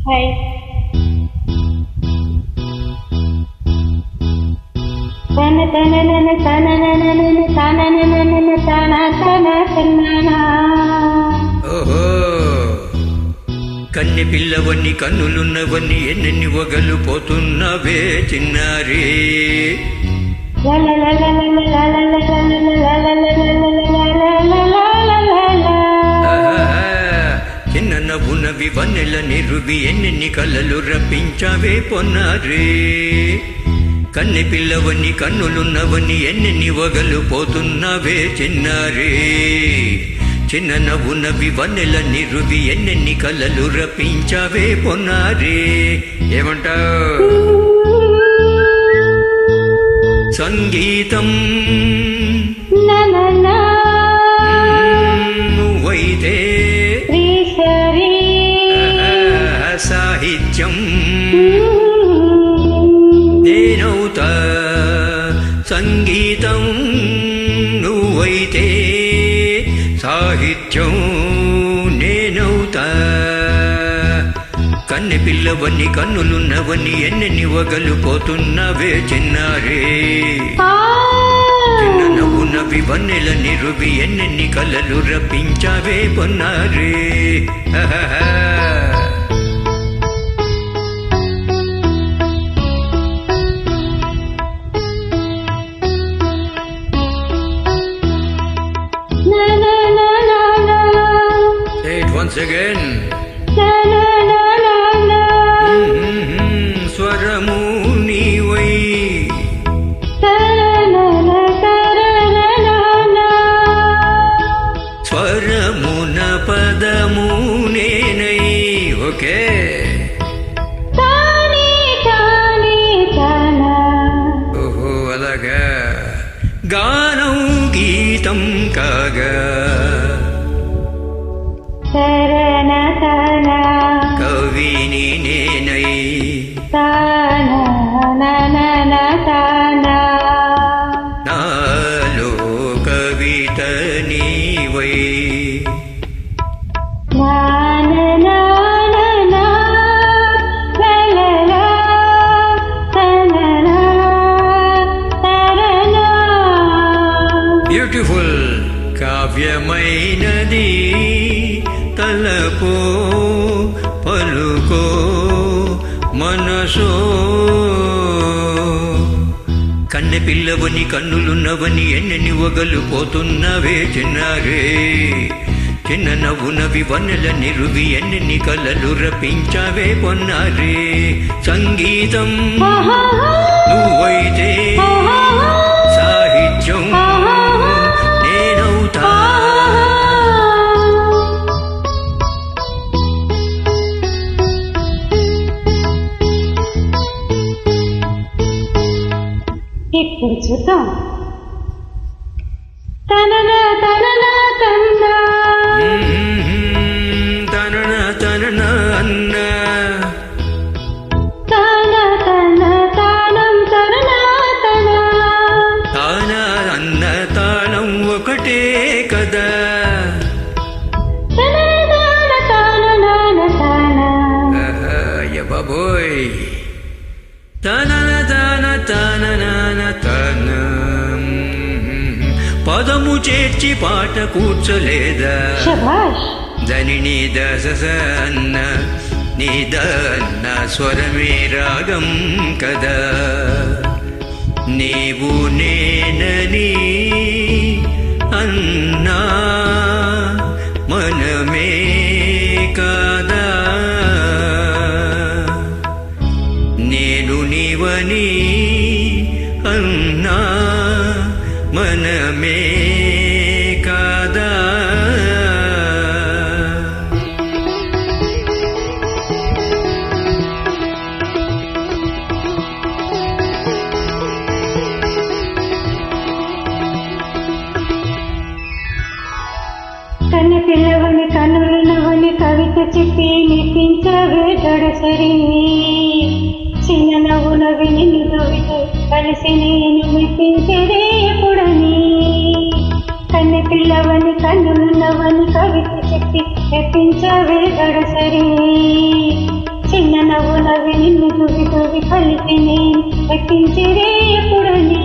Hi. తన తన నన తన నన నన తన నన నన తన తన తన. ఓహో కన్నె పిల్లవన్నీ కన్నులున్నవన్నీ ఎన్నెన్ని వగలు పోతున్నవే చిన్నారే. చిన్న నవ్వునవి వన్నెల నిరువి ఎన్నెన్ని కలలు రప్పించావే పొన్నారే. కన్నె పిల్లవన్నీ కన్నులున్నవన్నీ ఎన్నెన్ని వగలు పోతున్నవే చిన్నారే. చిన్న నవ్వునవి వన్నెల నిరువి ఎన్నెన్ని కలలు రప్పించావే పొన్నారే. ఏమంటావు? సంగీతం నువ్వైతే సాహిత్యం నేనవుతా. సంగీతం నువ్వైతే సాహిత్యం నేనవుతా. కన్నె పిల్లవన్నీ కన్నులున్నవన్నీ ఎన్నెన్ని వగలు పోతున్నవే చిన్నారే. చిన్న నవ్వునవి వన్నెల నిరువి ఎన్నెన్ని కలలు రప్పించావే పొన్నారే. Say it once again. స్వరము నీవై స్వరమున పదము నేనై. ఓకే ఓహో అలాగా. గానం గీతం కాగా కవిని నేనై. నాలో కవిత నీవై. బ్యూటిఫుల్. కావ్యమైనది తలపో పలుకో మనసో. కన్నె పిల్లవని కన్నులున్నవని ఎన్నెన్ని వగలు పోతున్నవే చిన్నారే. చిన్న నవ్వునవి వన్నెల నిరువి ఎన్నెన్ని కలలు రప్పించావే పొన్నారే. సంగీతం నువ్వైతే సాహిత్యం నేనవుతా. ఇప్పుడు చూద్దాం. తనన తనన తన్న తనన తనన అన్న తన తన తానం తనన తన తాన అన్న తాళం ఒకటే కదా. తన తాన నాన తాన. అయ్య బాబోయ్. తనన తన తన నాన తన. పదము చేర్చి పాట కూర్చోలేదా. శభాష్. దని నీద సన్న నీదన్న స్వరమే రాగం కదా. నీవు నేనని అన్నా మనమే కాదా. నేను నీవని అన్నా మనమే కాదా. కన్నె పిల్లవని కన్నులున్నవని కవిత చెప్పి మెప్పించవే గడసరి. చిన్న నవ్వునవి నిన్ను దోవితో కలిసి నేను మెప్పించేదే ఎప్పుడని. కన్నె పిల్లవని కన్నులున్నవని కవిత చెప్పి మెప్పించవే గడసరి. తోవి కలిపి నేను పట్టించేదే ఎప్పుడని